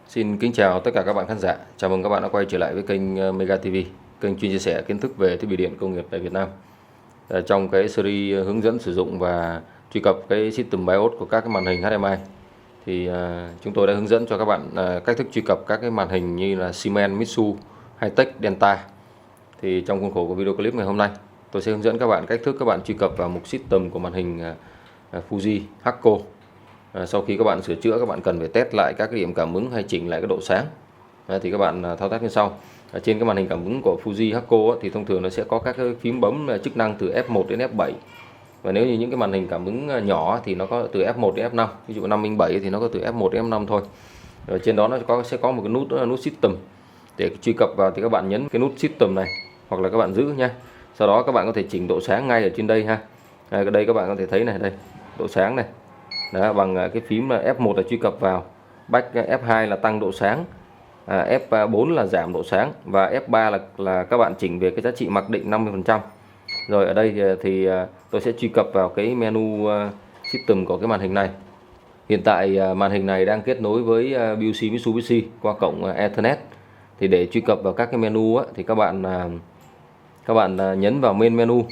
Xin kính chào tất cả các bạn khán giả. Chào mừng các bạn đã quay trở lại với kênh Mega TV, kênh chuyên chia sẻ kiến thức về thiết bị điện công nghiệp tại Việt Nam. Trong cái series hướng dẫn sử dụng và truy cập cái system BIOS của các cái màn hình HDMI thì chúng tôi đã hướng dẫn cho các bạn cách thức truy cập các cái màn hình như là Siemens, Mitsu, Hightech, Delta. Thì trong khuôn khổ của video clip ngày hôm nay, tôi sẽ hướng dẫn các bạn cách thức các bạn truy cập vào mục system của màn hình Fuji Hakko. Sau khi các bạn sửa chữa, các bạn cần phải test lại các cái điểm cảm ứng hay chỉnh lại cái độ sáng. Thì các bạn thao tác như sau. Trên cái màn hình cảm ứng của Fuji Hakko thì thông thường nó sẽ có các cái phím bấm chức năng từ F1 đến F7. Và nếu như những cái màn hình cảm ứng nhỏ thì nó có từ F1 đến F5. Ví dụ 5 inch 7 thì nó có từ F1 đến F5 thôi. Rồi trên đó nó sẽ có một cái nút, đó là nút System. Để truy cập vào thì các bạn nhấn cái nút System này hoặc là các bạn giữ nha. Sau đó các bạn có thể chỉnh độ sáng ngay ở trên đây ha. Ở đây các bạn có thể thấy này, đây độ sáng này. Đó, bằng cái phím là F1 là truy cập vào, back F2 là tăng độ sáng, F4 là giảm độ sáng và F3 là các bạn chỉnh về cái giá trị mặc định 50%. Rồi ở đây thì tôi sẽ truy cập vào cái menu system của cái màn hình này. Hiện tại màn hình này đang kết nối với BUC Mitsubishi qua cổng Ethernet. Thì để truy cập vào các cái menu thì các bạn nhấn vào main menu.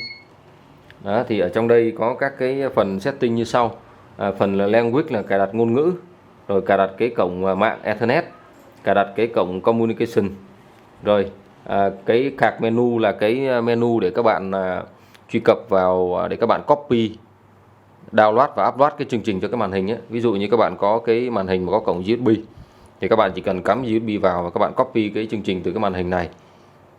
Đó, thì ở trong đây có các cái phần setting như sau. Phần là language là cài đặt ngôn ngữ, rồi cài đặt cái cổng mạng Ethernet, cài đặt cái cổng communication, rồi cái card menu là cái menu để các bạn truy cập vào, để các bạn copy, download và upload cái chương trình cho cái màn hình ấy. Ví dụ như các bạn có cái màn hình mà có cổng USB thì các bạn chỉ cần cắm USB vào và các bạn copy cái chương trình từ cái màn hình này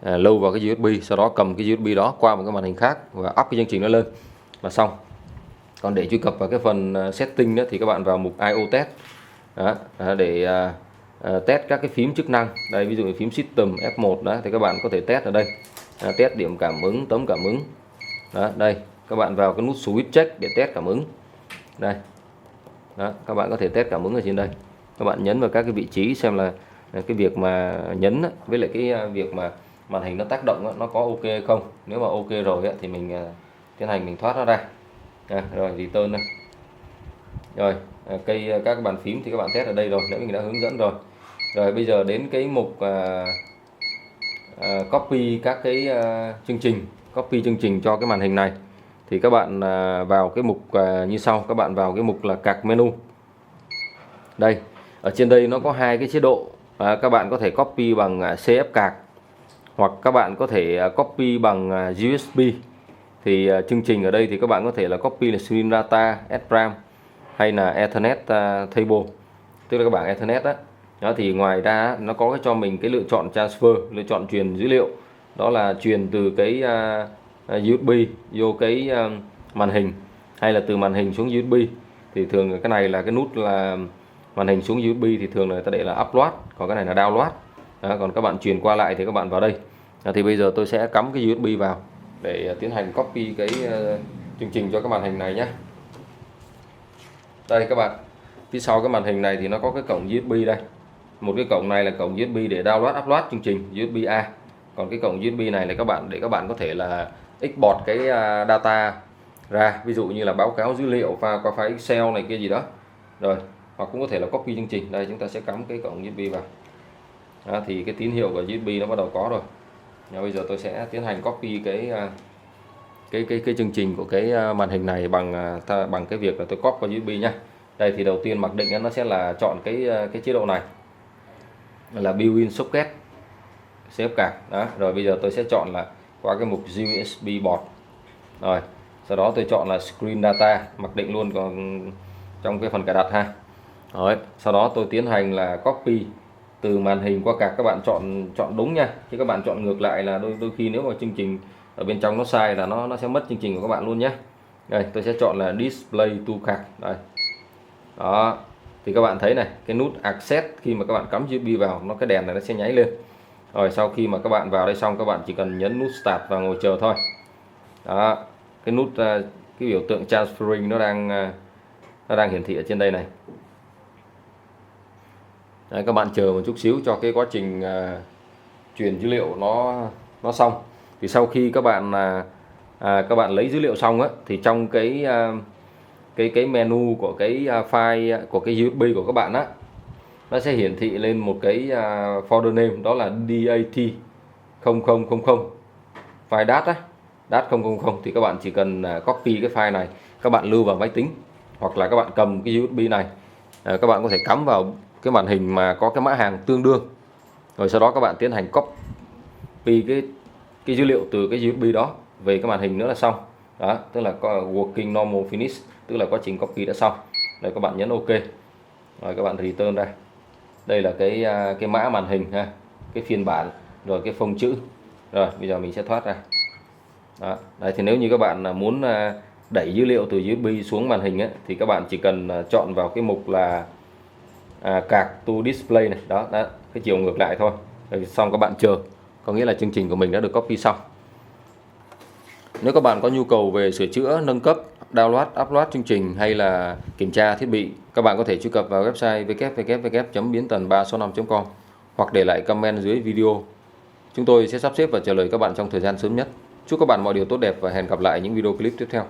lưu vào cái USB, sau đó cầm cái USB đó qua một cái màn hình khác và up cái chương trình nó lên là xong. Còn để truy cập vào cái phần setting đó thì các bạn vào mục IO test đó, để test các cái phím chức năng. Đây ví dụ như phím system F1 đó thì các bạn có thể test ở đây, test điểm cảm ứng, tấm cảm ứng đó. Đây các bạn vào cái nút switch check để test cảm ứng đây đó, các bạn có thể test cảm ứng ở trên đây. Các bạn nhấn vào các cái vị trí xem là cái việc mà nhấn với lại cái việc mà màn hình nó tác động nó có ok không. Nếu mà ok rồi thì mình tiến hành mình thoát nó ra. Rồi return này. Rồi các bàn phím thì các bạn test ở đây rồi, nếu mình đã hướng dẫn rồi. Rồi bây giờ đến cái mục copy các cái chương trình, copy chương trình cho cái màn hình này thì các bạn vào cái mục như sau. Các bạn vào cái mục là card menu. Đây ở trên đây nó có hai cái chế độ. Các bạn có thể copy bằng CF card hoặc các bạn có thể copy bằng USB. Thì chương trình ở đây thì các bạn có thể là copy là stream data, SRAM hay là Ethernet table, tức là các bảng Ethernet đó. Đó thì ngoài ra nó có cho mình cái lựa chọn transfer, lựa chọn truyền dữ liệu, đó là truyền từ cái USB vô cái màn hình hay là từ màn hình xuống USB. Thì thường cái này là cái nút là màn hình xuống USB thì thường là ta để là upload, còn cái này là download. Đó, còn các bạn truyền qua lại thì các bạn vào đây. Thì bây giờ tôi sẽ cắm cái USB vào để tiến hành copy cái chương trình cho cái màn hình này nhé. Đây các bạn, phía sau cái màn hình này thì nó có cái cổng USB đây. Một cái cổng này là cổng USB để download upload chương trình USB A. Còn cái cổng USB này là để các bạn có thể là export cái data ra, ví dụ như là báo cáo dữ liệu và qua file Excel này kia gì đó. Rồi, hoặc cũng có thể là copy chương trình. Đây chúng ta sẽ cắm cái cổng USB vào. Đó, thì cái tín hiệu của USB nó bắt đầu có rồi. Bây giờ tôi sẽ tiến hành copy cái chương trình của cái màn hình này bằng cái việc là tôi copy qua USB nhá. Đây thì đầu tiên mặc định nó sẽ là chọn cái chế độ này là built-in socket CF card đó. Rồi bây giờ tôi sẽ chọn là qua cái mục USB port. Rồi sau đó tôi chọn là screen data, mặc định luôn còn trong cái phần cài đặt ha. Rồi sau đó tôi tiến hành là copy từ màn hình qua card. Các bạn chọn đúng nha, chứ các bạn chọn ngược lại là đôi khi nếu mà chương trình ở bên trong nó sai là nó sẽ mất chương trình của các bạn luôn nhé. Đây tôi sẽ chọn là display to card đây. Đó thì các bạn thấy này, cái nút access khi mà các bạn cắm USB vào cái đèn này nó sẽ nháy lên. Rồi sau khi mà các bạn vào đây xong, các bạn chỉ cần nhấn nút start và ngồi chờ thôi. Đó, cái nút cái biểu tượng transferring nó đang hiển thị ở trên đây này. Đấy, các bạn chờ một chút xíu cho cái quá trình truyền dữ liệu nó xong. Thì sau khi các bạn lấy dữ liệu xong thì trong cái menu của cái file của cái USB của các bạn nó sẽ hiển thị lên một cái folder name, đó là DAT 0000 file DAT á, DAT 000, thì các bạn chỉ cần copy cái file này, các bạn lưu vào máy tính, hoặc là các bạn cầm cái USB này, các bạn có thể cắm vào cái màn hình mà có cái mã hàng tương đương, rồi sau đó các bạn tiến hành copy cái dữ liệu từ cái USB đó về cái màn hình nữa là xong. Đó, tức là có working normal finish, tức là quá trình copy đã xong. Đây, các bạn nhấn OK, rồi các bạn return ra. Đây là cái mã màn hình ha, cái phiên bản, rồi cái phông chữ. Rồi bây giờ mình sẽ thoát ra. Đó. Đấy, thì nếu như các bạn muốn đẩy dữ liệu từ USB xuống màn hình ấy, thì các bạn chỉ cần chọn vào cái mục là card to display này, đó, cái chiều ngược lại thôi. Rồi xong các bạn chờ, có nghĩa là chương trình của mình đã được copy xong. Nếu các bạn có nhu cầu về sửa chữa, nâng cấp, download, upload chương trình hay là kiểm tra thiết bị, các bạn có thể truy cập vào website www.bientần365.com hoặc để lại comment dưới video. Chúng tôi sẽ sắp xếp và trả lời các bạn trong thời gian sớm nhất. Chúc các bạn mọi điều tốt đẹp và hẹn gặp lại những video clip tiếp theo.